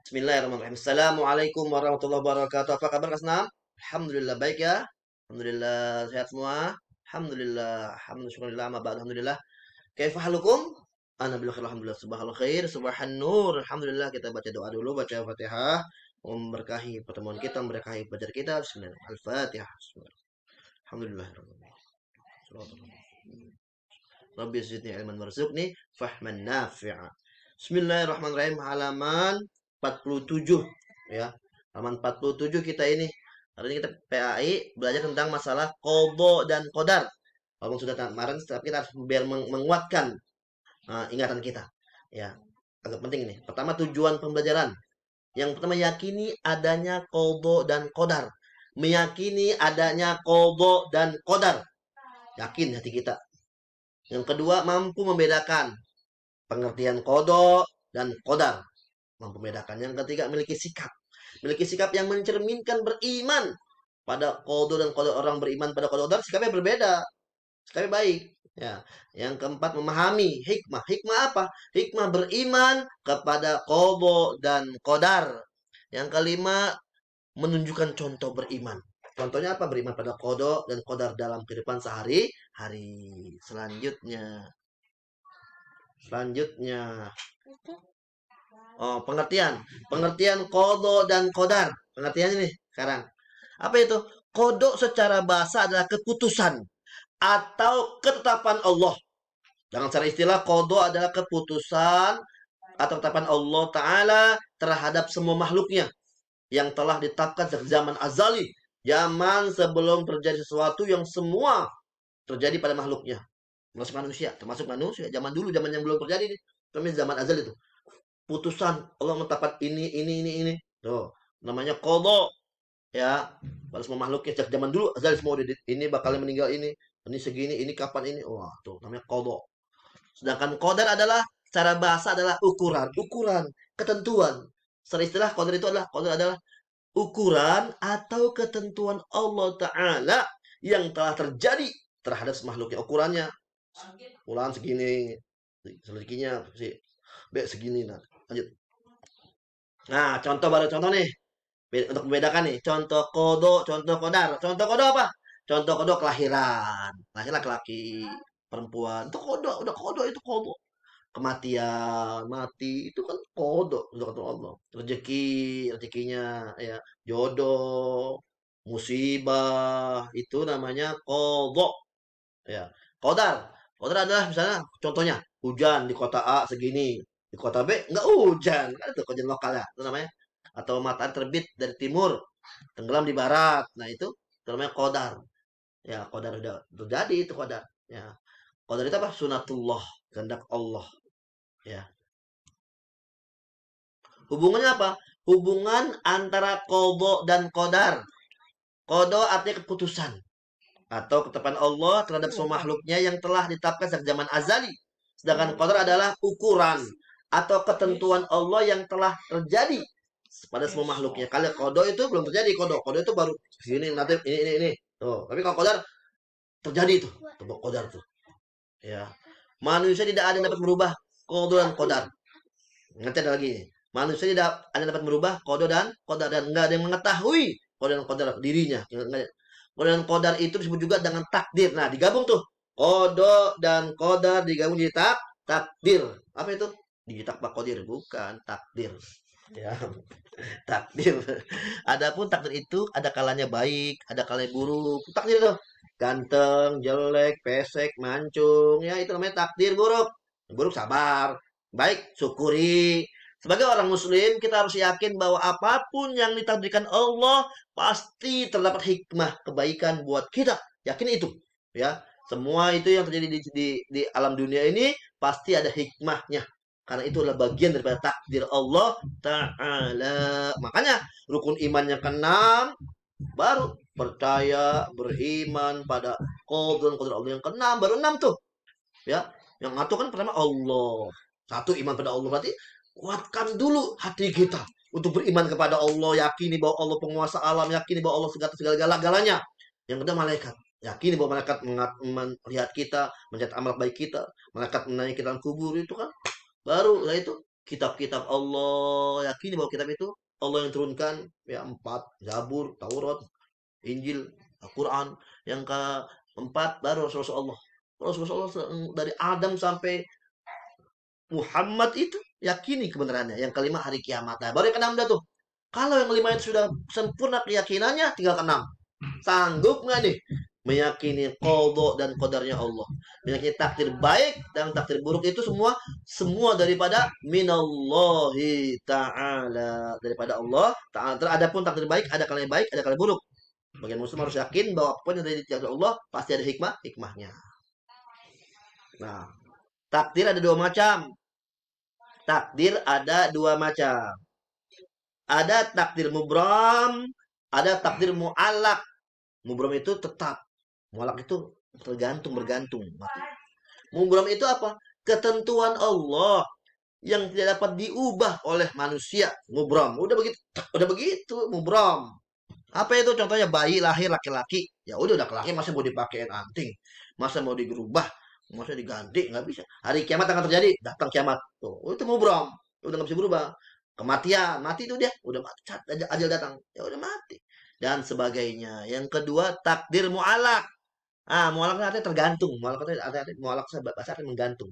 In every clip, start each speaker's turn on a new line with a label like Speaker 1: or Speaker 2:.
Speaker 1: Bismillahirrahmanirrahim. Assalamualaikum warahmatullahi wabarakatuh. Apa kabar Kak Senam? Alhamdulillah baik ya. Alhamdulillah sehat semua. Alhamdulillah. Alhamdulillah. Ma ba'd. Alhamdulillah. Kaifa halukum? Ana bil khair alhamdulillah. Subhanallah khair, subhan nur. Alhamdulillah kita baca doa dulu, baca Fatihah. Memberkahi pertemuan kita, memberkahi belajar kita. Bismillah. Al-Fatihah. Bismillah. Alhamdulillah. Rabbi zidni ilman warzuqni fahman nafi'a. Bismillahirrahmanirrahim. Halaman 47 ya. Halaman 47 kita ini. Hari ini kita PAI belajar tentang masalah qada dan qadar. Walaupun sudah kemarin, tapi kita harus biar menguatkan ingatan kita. Ya, agak penting ini. Pertama tujuan pembelajaran. Yang pertama yakini adanya qada dan qadar. Meyakini adanya qada dan qadar. Yakin hati kita. Yang kedua mampu membedakan pengertian qada dan qadar. Mampu membedakan. Yang ketiga memiliki sikap. Memiliki sikap yang mencerminkan beriman pada qada dan qadar. Orang beriman pada qada dan qadar sikapnya berbeda. Sikapnya baik. Ya. Yang keempat memahami hikmah. Hikmah apa? Hikmah beriman kepada qada dan qadar. Yang kelima menunjukkan contoh beriman. Contohnya apa? Beriman pada qada dan qadar dalam kehidupan sehari-hari. Selanjutnya. Oh, pengertian. Pengertian qada dan qadar. Pengertiannya nih sekarang. Apa itu? Qada secara bahasa adalah keputusan atau ketetapan Allah. Dengan secara istilah, qada adalah keputusan atau ketetapan Allah Ta'ala terhadap semua makhluknya yang telah ditetapkan sejak zaman azali. Zaman sebelum terjadi sesuatu yang semua terjadi pada makhluknya. Termasuk manusia. Zaman dulu, zaman yang belum terjadi. Kami zaman azali itu. Putusan Allah menetapkan ini. Tuh, namanya qada. Ya, pada semua makhluknya sejak zaman dulu azali semua ini bakal meninggal ini segini, ini kapan ini. Wah, tuh namanya qada. Sedangkan qadar adalah secara bahasa adalah ukuran, ketentuan. Secara istilah qadar adalah ukuran atau ketentuan Allah Ta'ala yang telah terjadi terhadap makhluknya. Ukurannya ulang segini, rezekinya si B segini. Nah, lanjut. Nah, contoh nih. Untuk membedakan nih, contoh kodo, contoh kodar. Contoh kodo apa? Contoh kodo kelahiran. Lahir laki-laki, perempuan. Itu kodo, udah kodo itu kodo. Kematian, mati itu kan kodo, udah kata Allah. Rezekinya ya, jodoh, musibah, itu namanya kodo. Ya. Kodar. Kodar adalah misalnya contohnya hujan di kota A segini, di kota B nggak hujan. Kan itu kejadian lokal ya, itu namanya. Atau matahari terbit dari timur, tenggelam di barat. Nah, itu namanya qadar. Ya, qadar udah terjadi itu qadar. Ya. Qadar itu apa? Sunatullah, kehendak Allah. Ya. Hubungannya apa? Hubungan antara qada dan qadar. Qada artinya keputusan atau ketetapan Allah terhadap semua makhluknya yang telah ditetapkan sejak zaman azali. Sedangkan qadar adalah ukuran atau ketentuan Allah yang telah terjadi pada semua makhluknya. Kalau kodo itu belum terjadi, kodo itu baru sini nanti ini. Tuh, tapi kalau qadar terjadi itu. Tuh, qadar tuh. Ya. Manusia tidak ada yang dapat merubah kodo dan qadar. Nanti ada lagi. Manusia tidak ada yang dapat merubah kodo dan qadar dan enggak ada yang mengetahui kodo dan qadar dirinya. Qada dan qadar itu disebut juga dengan takdir. Nah, digabung tuh. Qada dan qadar digabung jadi takdir. Apa itu? Digitak qadir, bukan takdir. Ya, takdir. Adapun takdir itu ada kalanya baik, ada kalanya buruk. Takdir itu ganteng, jelek, pesek, mancung, ya itu namanya takdir buruk. Buruk sabar, baik syukuri. Sebagai orang muslim kita harus yakin bahwa apapun yang ditakdirkan Allah pasti terdapat hikmah kebaikan buat kita. Yakin itu, ya. Semua itu yang terjadi di alam dunia ini pasti ada hikmahnya. Karena itu adalah bagian daripada takdir Allah Ta'ala. Makanya rukun iman yang keenam baru percaya, beriman pada qadar Allah yang keenam, baru 6 tuh. Ya, yang satu kan pertama Allah. Satu iman pada Allah berarti kuatkan dulu hati kita untuk beriman kepada Allah, yakini bahwa Allah penguasa alam, yakini bahwa Allah segala-galanya. Yang kedua malaikat. Yakini bahwa malaikat melihat kita, mencatat amal baik kita, malaikat menanya kita dalam kubur itu kan. Baru lah itu kitab-kitab Allah, yakini bahwa kitab itu Allah yang turunkan, ya 4, Zabur, Taurat, Injil, Al-Quran. Yang keempat baru Rasulullah. Rasulullah dari Adam sampai Muhammad itu yakini kebenarannya. Yang kelima hari kiamat. Nah, baru yang keenam dah tuh. Kalau yang kelima itu sudah sempurna keyakinannya, tinggal keenam. Sanggup nggak nih meyakini qadha dan qadarnya Allah, meyakini takdir baik dan takdir buruk itu semua daripada minallahi ta'ala, daripada Allah ta'ala. Adapun takdir baik, ada kalanya baik, ada kalanya buruk. Bagian muslim harus yakin bahwa apapun yang dari takdir Allah pasti ada hikmahnya. Nah, takdir ada dua macam. Takdir ada dua macam. Ada takdir mubram, ada takdir mu'allaq. Mubram itu tetap, mu'allaq itu tergantung, bergantung. Mubram itu apa? Ketentuan Allah yang tidak dapat diubah oleh manusia. Mubram, udah begitu, mubram. Apa itu? Contohnya bayi lahir laki-laki, ya udah laki-laki, masa mau dipakein anting, masa mau digerubah, masa diganti, nggak bisa. Hari kiamat akan terjadi, datang kiamat, tuh itu mubram, udah nggak bisa berubah. Kematian, mati itu dia, udah mati, ajal datang, ya udah mati dan sebagainya. Yang kedua takdir mu'allaq. Mu'allaq artinya tergantung. Mu'allaq bahasa artinya menggantung.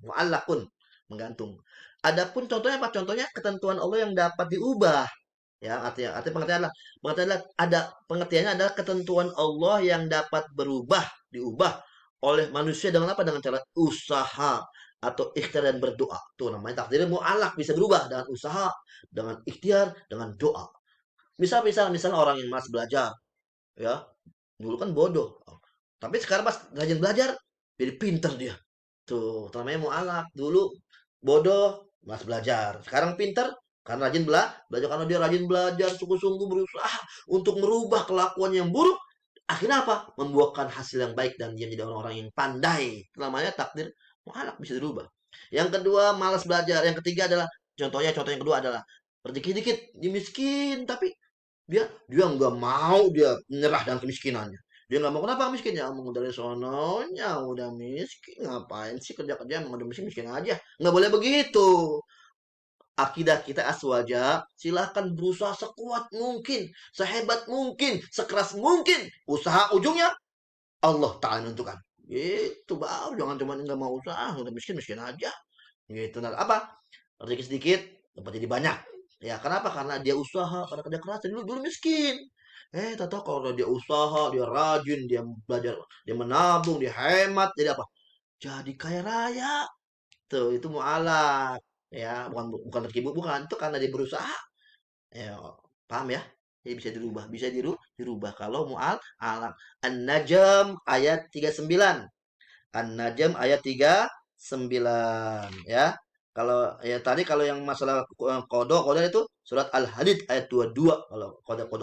Speaker 1: Mu'allaq pun menggantung. Adapun contohnya apa? Contohnya ketentuan Allah yang dapat diubah. Ya, artinya pengertiannya adalah pengertiannya adalah ketentuan Allah yang dapat diubah oleh manusia dengan apa? Dengan cara usaha atau ikhtiar dan berdoa. Tuh namanya takdir mu'allaq, bisa berubah dengan usaha, dengan ikhtiar, dengan doa. Misal orang yang masih belajar, ya, dulu kan bodoh. Tapi sekarang pas rajin belajar, jadi pinter dia. Tuh, namanya mu'allaq. Dulu bodoh, masih belajar. Sekarang pinter, karena rajin belajar. Karena dia rajin belajar, sungguh-sungguh berusaha untuk merubah kelakuan yang buruk. Akhirnya apa? Membuahkan hasil yang baik dan dia menjadi orang-orang yang pandai. Itu namanya takdir mu'allaq, bisa dirubah. Yang kedua, malas belajar. Yang ketiga adalah, contoh yang kedua adalah rezeki dikit, dia miskin, tapi dia nggak mau dia menyerah dengan kemiskinannya. Dia nggak mau. Kenapa miskin? Ya emang dari sononya udah miskin, ngapain sih kerja emang udah miskin aja. Nggak boleh begitu. Akidah kita aswaja, silahkan berusaha sekuat mungkin, sehebat mungkin, sekeras mungkin. Usaha ujungnya Allah Ta'ala menentukan. Itu baru, jangan cuma nggak mau usaha, udah miskin aja. Gitu. Nah, apa? Rezeki sedikit, dapat jadi banyak. Ya, kenapa? Karena dia usaha, karena kerja keras. Dulu miskin. Tahu kalau dia usaha, dia rajin, dia belajar, dia menabung, dia hemat, jadi apa? Jadi kaya raya. Tuh, itu mu'allaq. Ya, bukan terkibuk, bukan. Itu karena dia berusaha. Ya, paham ya? Jadi bisa dirubah, dirubah kalau mu'allaq. An-Najm ayat 39. An-Najm ayat 39, ya. Kalau yang masalah qadar itu surat Al-Hadid ayat 22 kalau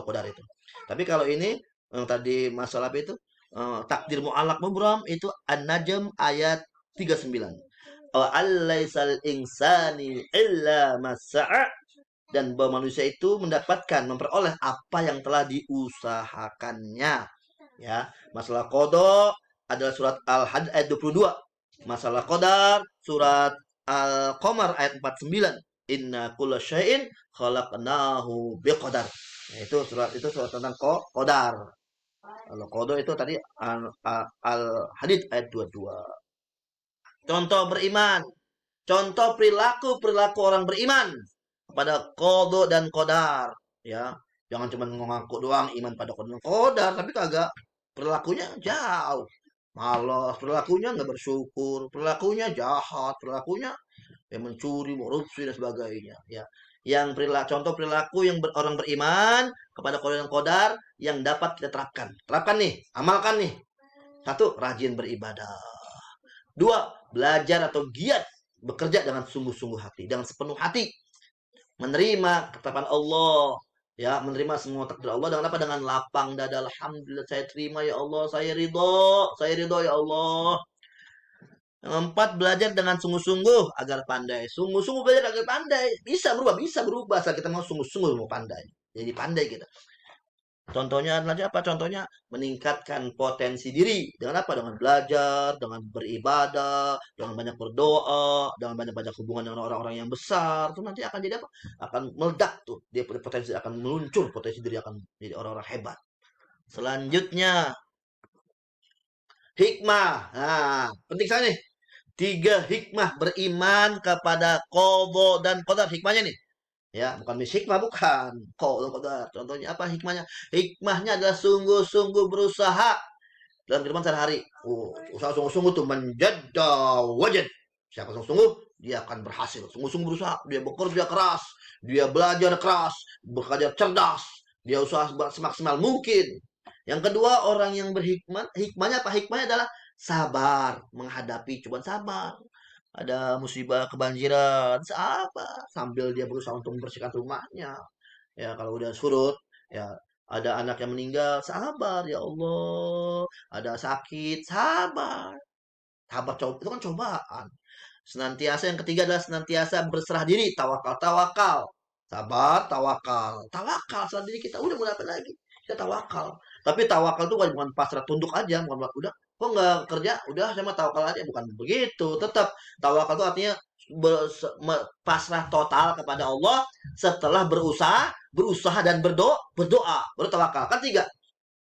Speaker 1: qadar itu. Tapi kalau ini yang tadi masalah apa itu? Takdir mu'allaq mubram itu An-Najm ayat 39. Wa alaisal insani illa masa'a, dan bahwa manusia itu memperoleh apa yang telah diusahakannya. Ya, masalah qada adalah surat Al-Hadid ayat 22. Masalah qadar surat Al-Qamar ayat 49. Inna kulla syai'in khalaqnahu biqadar. Nah, itu surat tentang qadar. Kalau qada itu tadi Al-Hadid ayat 22. Contoh beriman. Contoh perilaku orang beriman kepada qada dan qadar, ya. Jangan cuma ngaku doang iman pada qadar, tapi kagak perilakunya jauh. Malas, perilakunya nggak bersyukur, perilakunya jahat, perilakunya mencuri, korupsi dan sebagainya, ya. Yang contoh perilaku orang beriman kepada qada dan qadar yang dapat kita terapkan. Terapkan nih, amalkan nih. 1, rajin beribadah. 2, belajar atau giat bekerja dengan sungguh-sungguh hati, dengan sepenuh hati. Menerima ketetapan Allah, ya, menerima semua takdir Allah dengan apa? Dengan lapang dada. Alhamdulillah, saya terima ya Allah, saya ridho ya Allah. Yang 4, belajar dengan sungguh-sungguh agar pandai. Sungguh-sungguh belajar agar pandai. Bisa berubah. Asal kita mau sungguh-sungguh mau pandai. Jadi pandai kita. Contohnya adalah apa? Contohnya meningkatkan potensi diri. Dengan apa? Dengan belajar, dengan beribadah, dengan banyak berdoa, dengan banyak-banyak hubungan dengan orang-orang yang besar. Itu nanti akan jadi apa? Akan meledak tuh. Dia punya potensi akan meluncur, potensi diri akan jadi orang-orang hebat. Selanjutnya, hikmah. Nah, penting sekali nih. 3 hikmah beriman kepada qadha dan qadar. Hikmahnya nih. Ya, bukan hikmah, bukan. Qadar. Contohnya apa hikmahnya? Hikmahnya adalah sungguh-sungguh berusaha dalam kehidupan sehari-hari. Usaha sungguh-sungguh tuh menjadi wajib. Siapa sungguh-sungguh, dia akan berhasil. Sungguh-sungguh berusaha, dia bekerja keras, dia belajar keras, bekerja cerdas, dia usaha semaksimal mungkin. Yang kedua, orang yang berhikmah, hikmahnya apa? Hikmahnya adalah sabar menghadapi cobaan, sabar. Ada musibah kebanjiran, sabar sambil dia berusaha untuk membersihkan rumahnya. Ya, kalau udah surut, ya ada anak yang meninggal, sabar ya Allah. Ada sakit, sabar. Sabar coba itu kan cobaan. Senantiasa yang ketiga adalah senantiasa berserah diri, tawakal, tawakal. Sabar, tawakal. Tawakal serah diri kita udah mau apa lagi? Kita tawakal. Tapi tawakal itu bukan pasrah tunduk aja, bukan udah kok nggak kerja, udah saya mah tawakal aja, bukan begitu. Tetap tawakal itu artinya pasrah total kepada Allah setelah berusaha dan berdoa, baru tawakal. Kan tiga,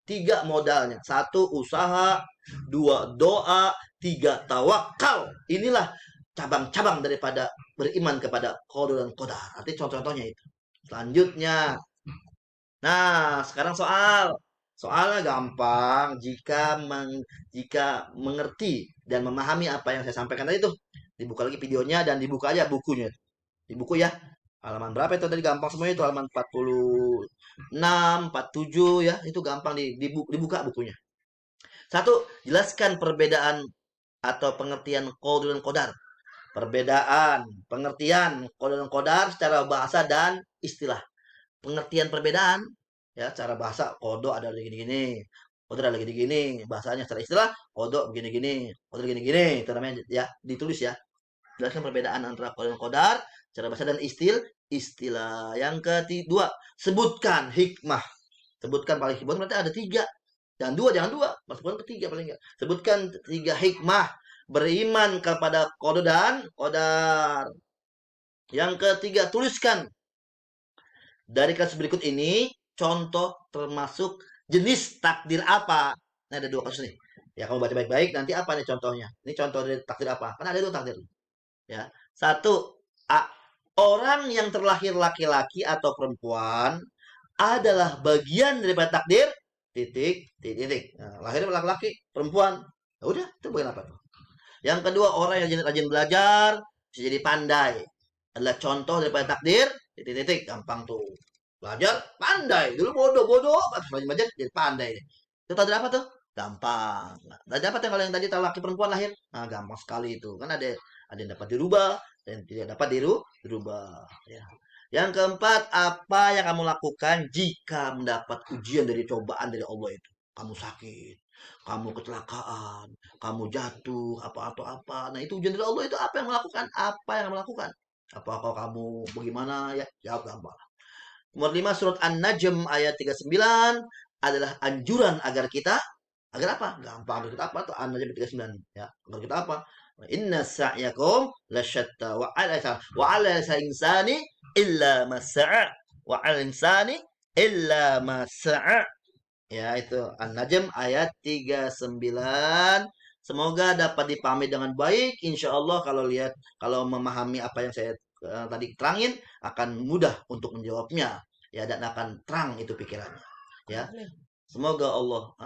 Speaker 1: tiga modalnya. Satu usaha, dua doa, tiga tawakal. Inilah cabang-cabang daripada beriman kepada qada dan qadar. Artinya contoh-contohnya itu. Selanjutnya, nah sekarang soalnya gampang jika mengerti dan memahami apa yang saya sampaikan tadi itu. Dibuka lagi videonya dan dibuka aja bukunya. Di buku ya. Halaman berapa itu tadi gampang semuanya itu halaman 46, 47 ya. Itu gampang dibuka bukunya. Satu, jelaskan perbedaan atau pengertian qada dan qadar. Perbedaan, pengertian qada dan qadar secara bahasa dan istilah. Pengertian perbedaan ya secara bahasa qada ada gini-gini, qadar ada gini-gini, bahasanya secara istilah qada begini-gini, qadar gini-gini. Itu namanya ya, ditulis ya. Jelaskan perbedaan antara qada dan qadar secara bahasa dan istilah. Yang kedua, sebutkan hikmah. Sebutkan paling hikmah berarti ada 3. Jangan dua. Masukkan ketiga paling enggak. Sebutkan 3 hikmah beriman kepada qada dan qadar. Yang ketiga, tuliskan dari kasus berikut ini contoh termasuk jenis takdir apa. Nah, ada 2 kasus nih. Ya, kamu baca baik-baik nanti apa nih contohnya. Ini contoh dari takdir apa? Kan ada 2 takdir. Ya. 1, A. Orang yang terlahir laki-laki atau perempuan adalah bagian daripada takdir titik. Nah, lahir laki-laki, perempuan. Ya udah, itu bagian apa tuh? Yang kedua, orang yang rajin belajar bisa jadi pandai. Adalah contoh daripada takdir titik. Gampang tuh. Belajar pandai. Dulu bodoh, pas rajin belajar jadi pandai. Itu takdir apa tuh? Gampang. Nah, dapat yang kalau yang tadi laki perempuan lahir. Nah, gampang sekali itu. Kan ada yang dapat dirubah dan tidak dapat dirubah. Ya. Yang keempat, apa yang kamu lakukan jika mendapat ujian dari cobaan dari Allah itu? Kamu sakit, kamu kecelakaan, kamu jatuh, apa. Nah, itu ujian dari Allah itu apa yang melakukan? Apa yang kamu lakukan? Apakah kamu bagaimana ya? Jawab gampang. Nomor 5 surat An-Najm ayat 39 adalah anjuran agar apa? Gampang kita apa tuh An-Najm 39 ya. Agar kita apa? Inna sa'yakum lasyatta wa 'ala insani illa ma sa'a wa 'ala insani illa ma sa'a. Ya, itu An-Najm ayat 39. Semoga dapat dipahami dengan baik. Insya Allah kalau memahami apa yang saya tadi terangin akan mudah untuk menjawabnya. Ya, dan akan terang itu pikirannya. Ya, semoga Allah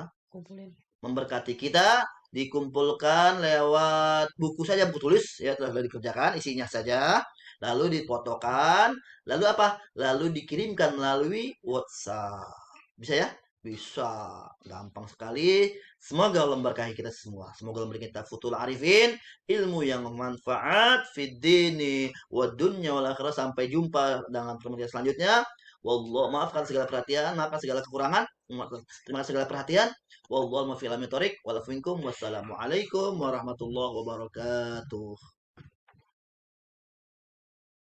Speaker 1: memberkati kita. Dikumpulkan lewat buku saja, buku tulis ya telah dikerjakan isinya saja, lalu difotokan, lalu apa? Lalu dikirimkan melalui WhatsApp. Bisa ya? Bisa. Gampang sekali. Semoga Allah memberkahi kita semua. Semoga Allah memberikan kita futul arifin, ilmu yang bermanfaat fid dini wa dunya wal akhirah. Sampai jumpa dengan pertemuan selanjutnya. Maafkan segala perhatian, maafkan segala kekurangan, terima kasih segala perhatian. Wallahu muwaffiq ila aqwamit thoriq. Wassalamualaikum warahmatullahi wabarakatuh.